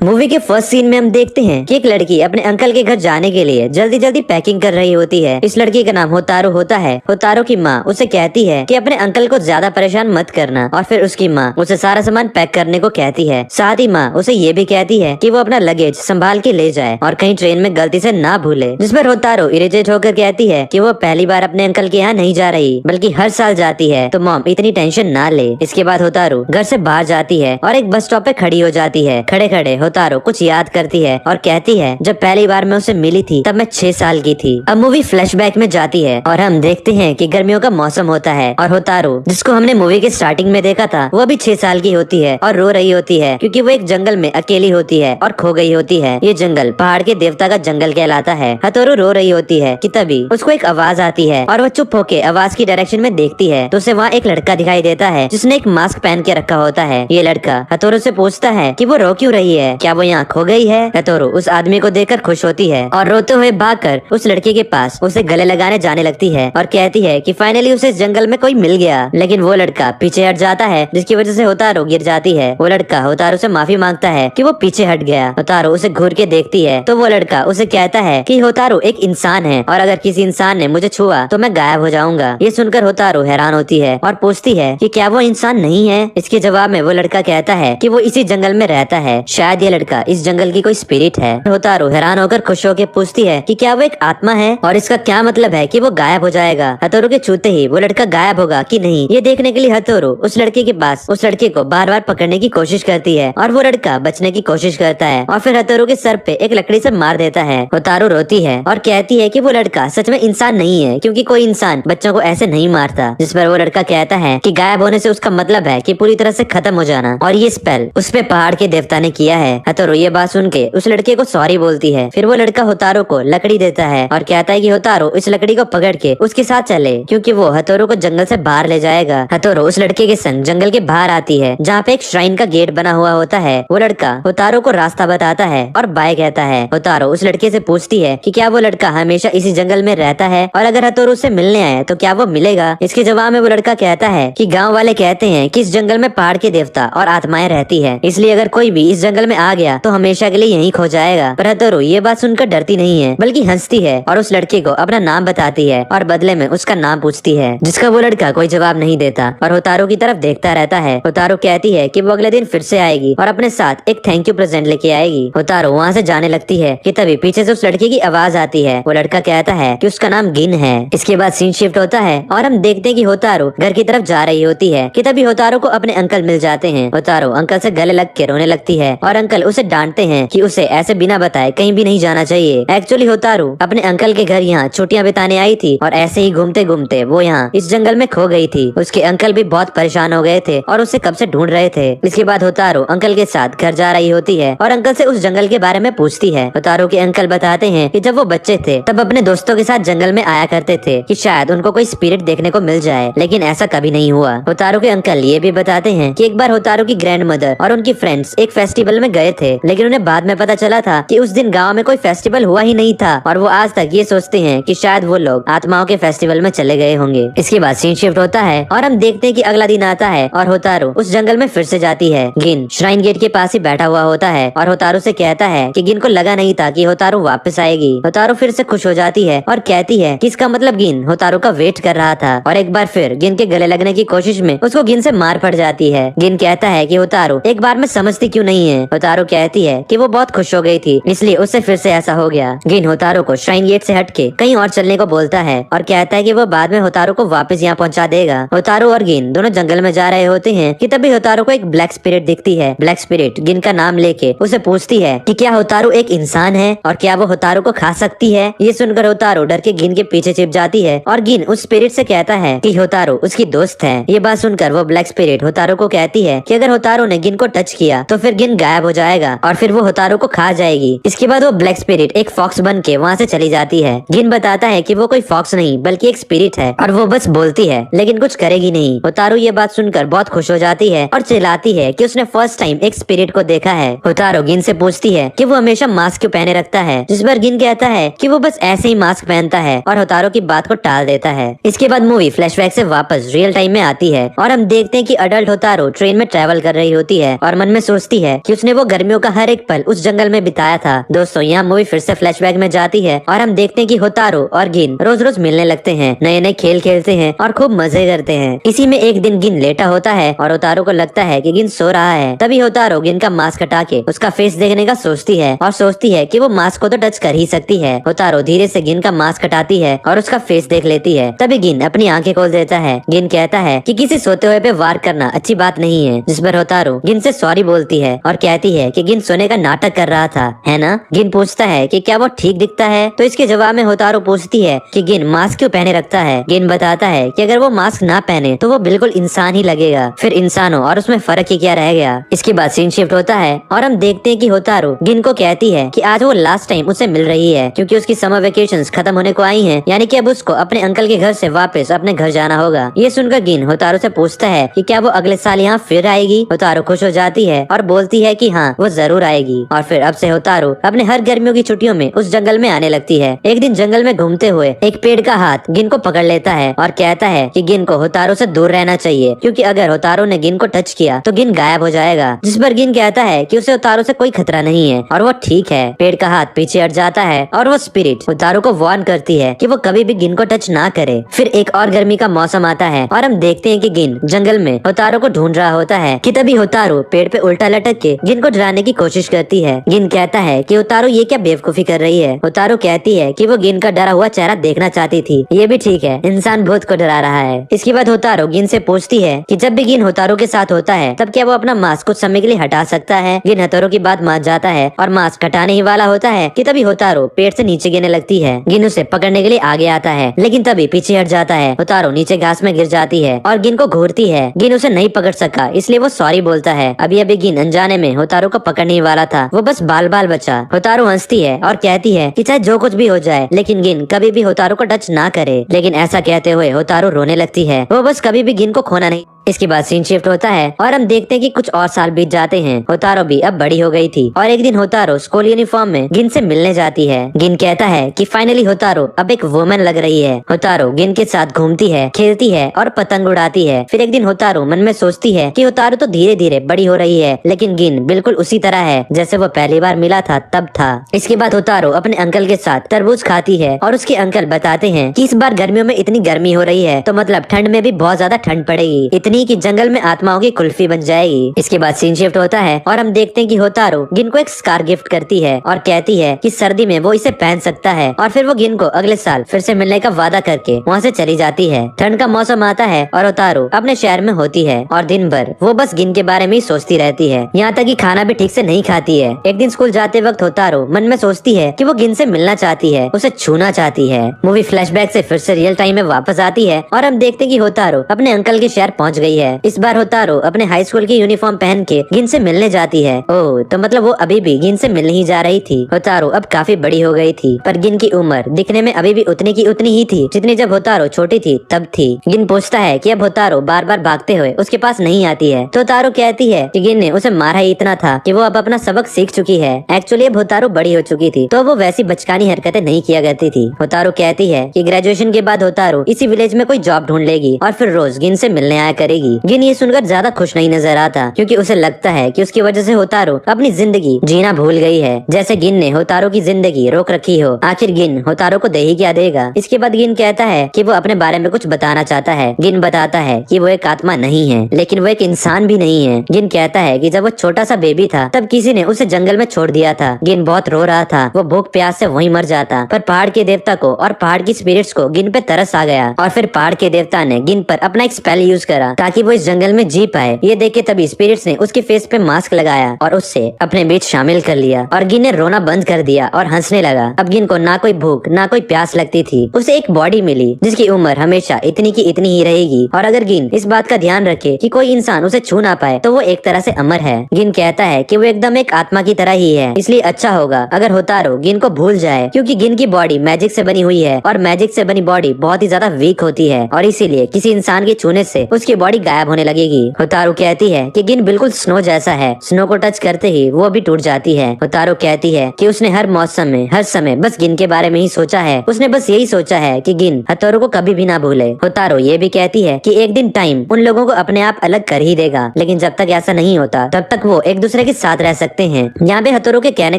Movie के first scene में हम देखते हैं कि एक लड़की अपने अंकल के घर जाने के लिए जल्दी जल्दी पैकिंग कर रही होती है। इस लड़की का नाम होतारो होता है। होतारो की माँ उसे कहती है कि अपने अंकल को ज्यादा परेशान मत करना, और फिर उसकी माँ उसे सारा सामान पैक करने को कहती है। साथ ही माँ उसे ये भी कहती है कि वो अपना लगेज संभाल के ले जाए और कहीं ट्रेन में गलती से ना भूले। जिस पर होतारो इरिटेट होकर कहती है कि वो पहली बार अपने अंकल के यहाँ नहीं जा रही बल्कि हर साल जाती है, तो मॉम इतनी टेंशन ना ले। इसके बाद होतारो घर से बाहर जाती है और एक बस स्टॉप पे खड़ी हो जाती है। खड़े खड़े होतारो कुछ याद करती है और कहती है जब पहली बार मैं उसे मिली थी तब मैं 6 साल की थी। अब मूवी फ्लैशबैक में जाती है और हम देखते हैं कि गर्मियों का मौसम होता है और होतारो, जिसको हमने मूवी के स्टार्टिंग में देखा था, वो भी 6 साल की होती है और रो रही होती है क्योंकि वो एक जंगल में अकेली होती है और खो गई होती है। ये जंगल पहाड़ के देवता का जंगल कहलाता है। होतारो रो रही होती है कि तभी उसको एक आवाज आती है और वो चुप होके आवाज की डायरेक्शन में देखती है तो उसे वहाँ एक लड़का दिखाई देता है जिसने एक मास्क पहन के रखा होता है। ये लड़का होतारो से पूछता है कि वो रो क्यों रही है, क्या वो यहाँ खो गई है। होतारो उस आदमी को देखकर खुश होती है और रोते हुए भागकर उस लड़के के पास उसे गले लगाने जाने लगती है और कहती है कि फाइनली उसे इस जंगल में कोई मिल गया। लेकिन वो लड़का पीछे हट जाता है जिसकी वजह से होतारो गिर जाती है। वो लड़का होतारो से माफी मांगता है कि वो पीछे हट गया। होतारो उसे घूर के देखती है तो वो लड़का उसे कहता है कि होतारो एक इंसान है और अगर किसी इंसान ने मुझे छुआ तो मैं गायब हो जाऊंगा। ये सुनकर होतारो हैरान होती है और पूछती है कि क्या वो इंसान नहीं है। इसके जवाब में वो लड़का कहता है कि वो इसी जंगल में रहता है, शायद ये लड़का इस जंगल की कोई स्पिरिट है। होतारो हैरान होकर खुश होकर पूछती है कि क्या वो एक आत्मा है और इसका क्या मतलब है कि वो गायब हो जाएगा। होतारो के छूते ही वो लड़का गायब होगा कि नहीं, ये देखने के लिए होतारो उस लड़के के पास उस लड़के को बार बार पकड़ने की कोशिश करती है और वो लड़का बचने की कोशिश करता है और फिर होतारो के सर पे एक लकड़ी से मार देता है। होतारो रोती है और कहती है कि वो लड़का सच में इंसान नहीं है क्योंकि कोई इंसान बच्चों को ऐसे नहीं मारता। जिस पर वो लड़का कहता है कि गायब होने से उसका मतलब है कि पूरी तरह से खत्म हो जाना और ये स्पेल उस पे पहाड़ के देवता ने किया है। होतारो ये बात सुन के उस लड़के को सॉरी बोलती है। फिर वो लड़का होतारो को लकड़ी देता है और कहता है कि होतारो इस लकड़ी को पकड़ के उसके साथ चले क्योंकि वो होतारो को जंगल से बाहर ले जाएगा। होतारो उस लड़के के संग जंगल के बाहर आती है जहाँ पे एक श्राइन का गेट बना हुआ होता है। वो लड़का होतारो को रास्ता बताता है और बाय कहता है। होतारो उस लड़के से पूछती है कि क्या वो लड़का हमेशा इसी जंगल में रहता है और अगर होतारो उससे मिलने आए तो क्या वो मिलेगा। इसके जवाब में वो लड़का कहता है कि गाँव वाले कहते हैं कि इस जंगल में पहाड़ के देवता और आत्माएं रहती है, इसलिए अगर कोई भी इस जंगल में आ गया तो हमेशा के लिए यहीं खो जाएगा। पर होतारो ये बात सुनकर डरती नहीं है बल्कि हंसती है और उस लड़के को अपना नाम बताती है और बदले में उसका नाम पूछती है, जिसका वो लड़का कोई जवाब नहीं देता और होतारो की तरफ देखता रहता है। होतारो कहती है कि वो अगले दिन फिर से आएगी और अपने साथ एक थैंक यू प्रेजेंट लेके आएगी। होतारो वहाँ से जाने लगती है कि तभी पीछे से उस लड़के की आवाज आती है। वो लड़का कहता है कि उसका नाम गिन है। इसके बाद सीन शिफ्ट होता है और हम देखते हैं कि होतारो घर की तरफ जा रही होती है कि तभी होतारो को अपने अंकल मिल जाते हैं। होतारो अंकल से गले लग के रोने लगती है और अंकल उसे डांटते हैं कि उसे ऐसे बिना बताए कहीं भी नहीं जाना चाहिए। एक्चुअली होतारो अपने अंकल के घर यहाँ छुट्टियां बिताने आई थी और ऐसे ही घूमते घूमते वो यहाँ इस जंगल में खो गई थी। उसके अंकल भी बहुत परेशान हो गए थे और उसे कब से ढूंढ रहे थे। इसके बाद होतारो अंकल के साथ घर जा रही होती है और अंकल से उस जंगल के बारे में पूछती है। होतारो के अंकल बताते हैं कि जब वो बच्चे थे तब अपने दोस्तों के साथ जंगल में आया करते थे कि शायद उनको कोई स्पिरिट देखने को मिल जाए, लेकिन ऐसा कभी नहीं हुआ। होतारो के अंकल ये भी बताते हैं कि एक बार होतारो की ग्रैंड मदर और उनकी फ्रेंड्स एक फेस्टिवल में गए थे, लेकिन उन्हें बाद में पता चला था कि उस दिन गाँव में कोई फेस्टिवल हुआ ही नहीं था और वो आज तक ये सोचते हैं कि शायद वो लोग आत्माओं के फेस्टिवल में चले गए होंगे। इसके बाद सीन शिफ्ट होता है और हम देखते हैं कि अगला दिन आता है और होतारो उस जंगल में फिर से जाती है। गिन श्राइन गेट के पास ही बैठा हुआ होता है और होतारो से कहता है कि गिन को लगा नहीं था कि होतारो वापस आएगी। होतारो फिर से खुश हो जाती है और कहती है कि इसका मतलब गिन होतारो का वेट कर रहा था और एक बार फिर गिन के गले लगने की कोशिश में उसको गिन से मार पड़ जाती है। गिन कहता है कि होतारो एक बार में समझती क्यों नहीं है। होतारो कहती है कि वो बहुत खुश हो गई थी इसलिए उससे फिर से ऐसा हो गया। गिन होतारो को श्राइन गेट से हटके कहीं और चलने को बोलता है और कहता है कि वो बाद में होतारो को वापस यहाँ पहुँचा देगा। होतारो और गिन दोनों जंगल में जा रहे होते हैं कि तभी होतारो को एक ब्लैक स्पिरिट दिखती है। ब्लैक स्पिरिट गिन का नाम लेके उसे पूछती है कि क्या होतारो एक इंसान है और क्या वो होतारो को खा सकती है। ये सुनकर होतारो डर के गिन के पीछे छिप जाती है और गिन उस स्पिरिट से कहता है कि होतारो उसकी दोस्त है। ये बात सुनकर वो ब्लैक स्पिरिट होतारो को कहती है कि अगर होतारो ने गिन को टच किया तो फिर गिन गायब हो जाएगा और फिर वो होतारो को खा जाएगी। इसके बाद वो ब्लैक स्पिरिट एक फॉक्स बन के वहाँ से चली जाती है। गिन बताता है कि वो कोई फॉक्स नहीं बल्कि एक स्पिरिट है और वो बस बोलती है लेकिन कुछ करेगी नहीं। होतारो ये बात सुनकर बहुत खुश हो जाती है और चिल्लाती है कि उसने फर्स्ट टाइम एक स्पिरिट को देखा है। होतारो गिन से पूछती है कि वो हमेशा मास्क क्यों पहने रखता है, जिस पर गिन कहता है कि वो बस ऐसे ही मास्क पहनता है और होतारो की बात को टाल देता है। इसके बाद मूवी फ्लैशबैक से वापस रियल टाइम में आती है और हम देखते हैं कि अडल्ट होतारो ट्रेन में ट्रैवल कर रही होती है और मन में सोचती है कि उसने वो गर्मियों का हर एक पल उस जंगल में बिताया था। दोस्तों यहाँ मूवी फिर से फ्लैशबैक में जाती है और हम देखते हैं कि होतारो और गिन रोज रोज मिलने लगते हैं, नए नए खेल खेलते हैं और खूब मजे करते हैं। इसी में एक दिन गिन लेटा होता है और होतारो को लगता है कि गिन सो रहा है। तभी होतारो गिन का मास्क हटा के उसका फेस देखने का सोचती है और सोचती है कि वो मास्क को तो टच कर ही सकती है। होतारो धीरे से गिन का मास्क हटाती है और उसका फेस देख लेती है। तभी गिन अपनी आंखें खोल देता है। गिन कहता है कि किसी सोते हुए पे वार करना अच्छी बात नहीं है, जिस पर होतारो गिन से सॉरी बोलती है और कहती है कि गिन सोने का नाटक कर रहा था, है ना। गिन पूछता है कि क्या वो ठीक दिखता है, तो इसके जवाब में होतारो पूछती है कि गिन मास्क क्यों पहने रखता है। गिन बताता है कि अगर वो मास्क ना पहने तो वो बिल्कुल इंसान ही लगेगा, फिर इंसानों और उसमें फर्क ही क्या रह गया। इसके बाद सीन शिफ्ट होता है और हम देखते हैं कि होतारो गिन को कहती है कि आज वो लास्ट टाइम उससे मिल रही है, क्योंकि उसकी समर वेकेशंस खत्म होने को आई हैं, यानी कि अब उसको अपने अंकल के घर से वापस अपने घर जाना होगा। ये सुनकर गिन होतारो से पूछता है कि क्या वो अगले साल यहाँ फिर आएगी। होतारो खुश हो जाती है और बोलती है कि हाँ वो जरूर आएगी। और फिर अब से होतारो अपने हर गर्मियों की छुट्टियों में उस जंगल में आने लगती है। एक दिन जंगल में घूमते हुए एक पेड़ का हाथ गिन को पकड़ लेता है और कहता है कि गिन को होतारो से दूर रहना चाहिए, क्योंकि अगर होतारो ने गिन को टच किया तो गिन गायब हो जाएगा। जिस पर गिन कहता है कि उसे होतारो से कोई खतरा नहीं है और वो ठीक है। पेड़ का हाथ पीछे हट जाता है और वो स्पिरिट होतारो को वार्न करती है कि वो कभी भी गिन को टच ना करे। फिर एक और गर्मी का मौसम आता है और हम देखते हैं कि गिन जंगल में होतारो को ढूंढ रहा होता है कि तभी होतारो पेड़ पे उल्टा लटक के गिन को डराने की कोशिश करती है। गिन कहता है कि होतारो ये क्या बेवकूफी कर रही है। होतारो कहती है कि वो गिन का डरा हुआ चेहरा देखना चाहती थी। ये भी ठीक है, इंसान भूत को डरा रहा है। इसके बाद होतारो गिन से पूछती है कि जब भी गिन होतारो के साथ होता है तब क्या वो अपना मास्क कुछ समय के लिए हटा सकता है। गिन होतारो की बात मान जाता है और मास्क हटाने ही वाला होता है कि तभी होतारो पेड़ से नीचे गिरने लगती है। गिन उसे पकड़ने के लिए आगे आता है, लेकिन तभी पीछे हट जाता है। होतारो नीचे घास में गिर जाती है और गिन को घूरती है। गिन उसे नहीं पकड़ सका, इसलिए वो सॉरी बोलता है। अभी अभी गिन अनजाने में होतारो को पकड़ने ही वाला था, वो बस बाल बाल बचा। होतारो हंसती है और कहती है कि चाहे जो कुछ भी हो जाए लेकिन गिन कभी भी होतारो को टच ना करे। लेकिन ऐसा कहते हुए होतारो रोने लगती है। वो बस कभी भी गिन को खोना नहीं। इसके बाद सीन शिफ्ट होता है और हम देखते हैं कि कुछ और साल बीत जाते हैं। होतारो भी अब बड़ी हो गई थी और एक दिन होतारो स्कूल यूनिफॉर्म में गिन से मिलने जाती है। गिन कहता है कि फाइनली होतारो अब एक वुमन लग रही है। होतारो गिन के साथ घूमती है, खेलती है और पतंग उड़ाती है। फिर एक दिन होतारो मन में सोचती है कि होतारो तो धीरे धीरे बड़ी हो रही है, लेकिन गिन बिल्कुल उसी तरह है जैसे वो पहली बार मिला था तब था। इसके बाद होतारो अपने अंकल के साथ तरबूज खाती है और उसके अंकल बताते हैं कि इस बार गर्मियों में इतनी गर्मी हो रही है तो मतलब ठंड में भी बहुत ज्यादा ठंड पड़ेगी, इतनी कि जंगल में आत्माओं की कुल्फी बन जाएगी। इसके बाद सीन शिफ्ट होता है और हम देखते हैं कि होतारो गिन को एक स्कार गिफ्ट करती है और कहती है कि सर्दी में वो इसे पहन सकता है। और फिर वो गिन को अगले साल फिर से मिलने का वादा करके वहाँ से चली जाती है। ठंड का मौसम आता है और होतारो अपने शहर में होती है और दिन भर वो बस गिन के बारे में ही सोचती रहती है, यहाँ तक कि खाना भी ठीक से नहीं खाती है। एक दिन स्कूल जाते वक्त होतारो मन में सोचती है कि वो गिन से मिलना चाहती है, उसे छूना चाहती है। मूवी फ्लैशबैक से फिर से रियल टाइम में वापस आती है और हम देखते हैं कि होतारो अपने अंकल के शहर पहुंच गई है। इस बार होतारो अपने हाई स्कूल की यूनिफॉर्म पहन के गिन से मिलने जाती है। ओह, तो मतलब वो अभी भी गिन से मिलने ही जा रही थी। होतारो अब काफी बड़ी हो गई थी, पर गिन की उम्र दिखने में अभी भी उतनी की उतनी ही थी जितनी जब होतारो छोटी थी तब थी। गिन पूछता है कि अब होतारो बार बार भागते हुए उसके पास नहीं आती है, तो होतारो कहती है कि गिन ने उसे मारा ही इतना था कि वो अब अपना सबक सीख चुकी है। एक्चुअली अब होतारो बड़ी हो चुकी थी तो वो वैसी बचकानी हरकतें नहीं किया करती थी। होतारो कहती है कि ग्रेजुएशन के बाद होतारो इसी विलेज में कोई जॉब ढूंढ लेगी और फिर रोज गिन से मिलने आया करेगी। गिन ये सुनकर ज्यादा खुश नहीं नजर आता, क्योंकि उसे लगता है कि उसकी वजह से होतारो अपनी जिंदगी जीना भूल गई है, जैसे गिन ने होतारो की जिंदगी रोक रखी हो। आखिर गिन होतारो को दे ही क्या देगा। इसके बाद गिन कहता है कि वो अपने बारे में कुछ बताना चाहता है। गिन बताता है कि वो एक आत्मा नहीं है, लेकिन वो एक इंसान भी नहीं है। गिन कहता है कि जब वो छोटा सा बेबी था तब किसी ने उसे जंगल में छोड़ दिया था। गिन बहुत रो रहा था, वो भूख प्यास से वहीं मर जाता, पर पहाड़ के देवता को और पहाड़ की स्पिरिट्स को गिन पे तरस आ गया और फिर पहाड़ के देवता ने गिन पर अपना एक स्पेल यूज करा ताकि वो इस जंगल में जी पाए। ये देख के तभी स्पिरिट्स ने उसके फेस पे मास्क लगाया और उससे अपने बीच शामिल कर लिया और गिन ने रोना बंद कर दिया और हंसने लगा। अब गिन को ना कोई भूख ना कोई प्यास लगती थी। उसे एक बॉडी मिली जिसकी उम्र हमेशा इतनी की इतनी ही रहेगी और अगर गिन इस बात का ध्यान रखे कि कोई इंसान उसे छू ना पाए तो वो एक तरह से अमर है। गिन कहता है कि वो एकदम एक आत्मा की तरह ही है, इसलिए अच्छा होगा अगर होतारो गिन को भूल जाए, क्योंकि गिन की बॉडी मैजिक से बनी हुई है और मैजिक से बनी बॉडी बहुत ही ज्यादा वीक होती है और इसीलिए किसी इंसान के छूने से उसकी बॉडी गायब होने लगेगी। होतारू कहती है कि गिन बिल्कुल स्नो जैसा है, स्नो को टच करते ही वो भी टूट जाती है। होतारू कहती है कि उसने हर मौसम में हर समय बस गिन के बारे में ही सोचा है, उसने बस यही सोचा है कि गिन हथौड़ों को कभी भी ना भूले। होतारू ये भी कहती है कि एक दिन टाइम उन लोगों को अपने आप अलग कर ही देगा, लेकिन जब तक ऐसा नहीं होता तब तक वो एक दूसरे के साथ रह सकते हैं। यहाँ पे हथौड़ों के कहने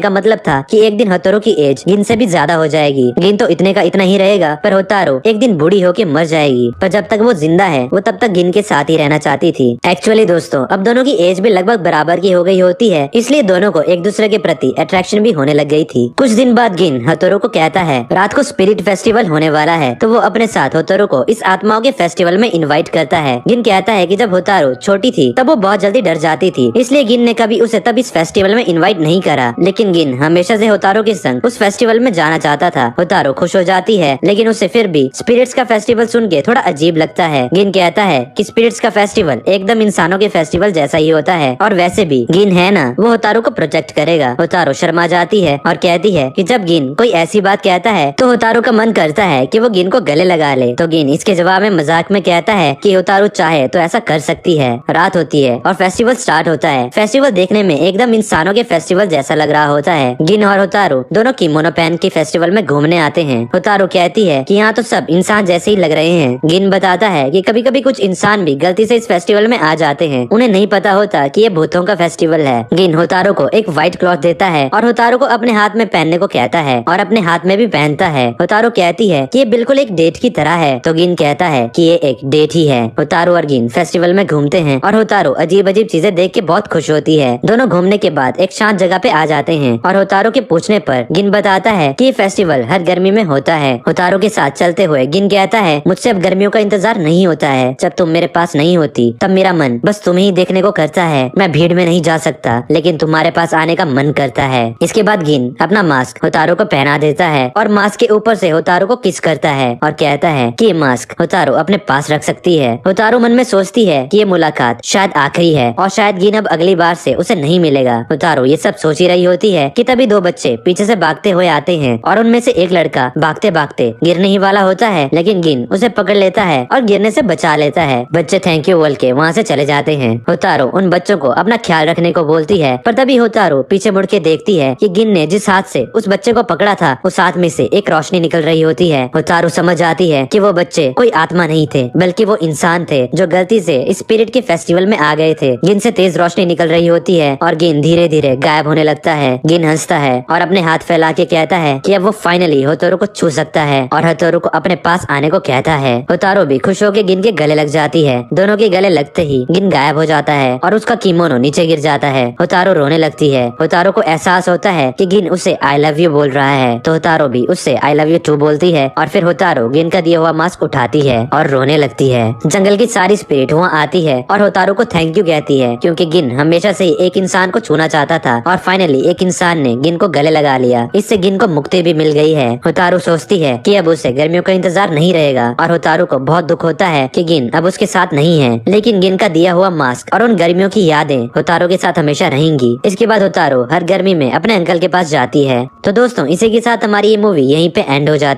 का मतलब था कि एक दिन हथौड़ों की एज गिन से भी ज्यादा हो जाएगी। गिन तो इतने का इतना ही रहेगा, पर होतारू एक दिन बूढ़ी होके मर जाएगी। पर जब तक वो जिंदा है वो तब तक गिन के साथ ही रहना चाहती थी। एक्चुअली दोस्तों अब दोनों की एज भी लगभग बराबर की हो गई होती है, इसलिए दोनों को एक दूसरे के प्रति अट्रैक्शन भी होने लग गई थी। कुछ दिन बाद गिन हथौड़ों को कहता है रात को स्पिरिट फेस्टिवल होने वाला है, तो वो अपने साथ होतारू को इस आत्माओं के फेस्टिवल में इनवाइट करता है। गिन कहता है कि जब होतारू छोटी थी तब वो बहुत जल्दी डर जाती थी, इसलिए गिन ने कभी उसे तब इस फेस्टिवल में इनवाइट नहीं करा। लेकिन गिन हमेशा से होतारू के संग उस फेस्टिवल में जाना चाहता था। होतारू खुश हो जाती है, लेकिन उसे फिर भी स्पिरिट्स का फेस्टिवल सुन के थोड़ा अजीब लगता है। गिन कहता है कि स्पिरिट्स का फेस्टिवल एकदम इंसानों के फेस्टिवल जैसा ही होता है, और वैसे भी गिन है ना, वो होतारू को प्रोटेक्ट करेगा। होतारू शर्मा जाती है और कहती है कि जब गिन कोई ऐसी बात कहता है तो होतारू का मन करता है कि वो गिन को गले लगा ले। तो गिन इसके जवाब में मजाक में कहता है कि होतारू चाहे तो ऐसा कर सकती है। रात होती है और फेस्टिवल स्टार्ट होता है। फेस्टिवल देखने में एकदम इंसानों के फेस्टिवल जैसा लग रहा होता है। गिन और होतारू दोनों किमोनो पहन के फेस्टिवल में घूमने आते हैं। होतारू कहती है कि यहाँ तो सब इंसान जैसे ही लग रहे हैं। गिन बताता है कि कभी कभी कुछ इंसान भी गलती से इस फेस्टिवल में आ जाते हैं, उन्हें नहीं पता होता कि ये भूतों का फेस्टिवल है। गिन होतारू को एक व्हाइट क्लॉथ देता है और होतारू को अपने हाथ में पहनने को कहता है और अपने हाथ में भी पहनता है। होतारू कहती है कि ये बिल्कुल एक डेट की तरह है, तो गिन कहता है कि ये एक डेट ही है। होतारू और गिन फेस्टिवल में घूमते हैं और होतारू अजीब अजीब चीजें देख के बहुत खुश होती है। दोनों घूमने के बाद एक शांत जगह पे आ जाते हैं और होतारू के पूछने पर गिन बताता है कि ये फेस्टिवल हर गर्मी में होता है। होतारू के साथ चलते हुए गिन कहता है मुझसे अब गर्मियों का इंतजार नहीं होता है, जब तुम मेरे पास नहीं होती तब मेरा मन बस तुम्हें ही देखने को करता है। मैं भीड़ में नहीं जा सकता, लेकिन तुम्हारे पास आने का मन करता है। इसके बाद गिन अपना मास्क होतारू को पहना देता है और मास्क के ऊपर से होतारू को किस करता है और कहता है कि ये मास्क होतारू अपने पास रख सकती है। होतारू मन में सोचती है कि ये मुलाकात शायद आखिरी है और शायद गिन अब अगली बार से उसे नहीं मिलेगा। होतारू ये सब सोच ही रही होती है कि तभी दो बच्चे पीछे से भागते हुए आते हैं और उनमें से एक लड़का भागते भागते गिरने ही वाला होता है, लेकिन गिन उसे पकड़ लेता है और गिरने से बचा लेता है। बच्चे थैंक यू बोल के वहाँ से चले जाते हैं। होतारू उन बच्चों को अपना ख्याल रखने को बोलती है, पर तभी होतारू पीछे मुड़ के देखती है कि गिन ने जिस हाथ से उस बच्चे को पकड़ा था उस हाथ में से एक रोशनी निकल रही होती है। होतारू समझ जाती है कि वो बच्चे कोई आत्मा नहीं थे, बल्कि वो इंसान थे जो गलती से स्पिरिट के फेस्टिवल में आ गए थे। गिन से तेज रोशनी निकल रही होती है और गिन धीरे धीरे गायब होने लगता है। गिन हंसता है और अपने हाथ फैला के कहता है कि अब वो फाइनली होतारू को छू सकता है और होतारू को अपने पास आने को कहता है। होतारू भी खुश होकर गिन के गले लग जाती है। दोनों के गले लगते ही गिन गायब हो जाता है और उसका किमोनो नीचे गिर जाता है। होतारू रोने लगती है। होतारू को एहसास होता है कि गिन उसे आई लव यू बोल रहा है, तो होतारू भी उससे आई लव यू टू बोलती है और फिर होतारू गिन का दिया हुआ मास्क उठाती है और रोने लगती है। जंगल की सारी स्पिरिट वहाँ आती है और होतारू को थैंक यू कहती है, क्योंकि गिन हमेशा से एक इंसान को छूना चाहता था और फाइनली एक इंसान ने गिन को गले लगा लिया। इससे गिन को मुक्ति भी मिल गई है। होतारू सोचती है कि अब उसे गर्मियों का इंतजार नहीं रहेगा और होतारू को बहुत दुख होता है कि गिन अब उसके साथ नहीं है, लेकिन गिन का दिया हुआ मास्क और उन गर्मियों की यादें होतारू के साथ हमेशा रहेंगी। इसके बाद होतारू हर गर्मी में अपने अंकल के पास जाती है। तो दोस्तों इसी के साथ हमारी ये मूवी यहीं पे एंड हो जाती है।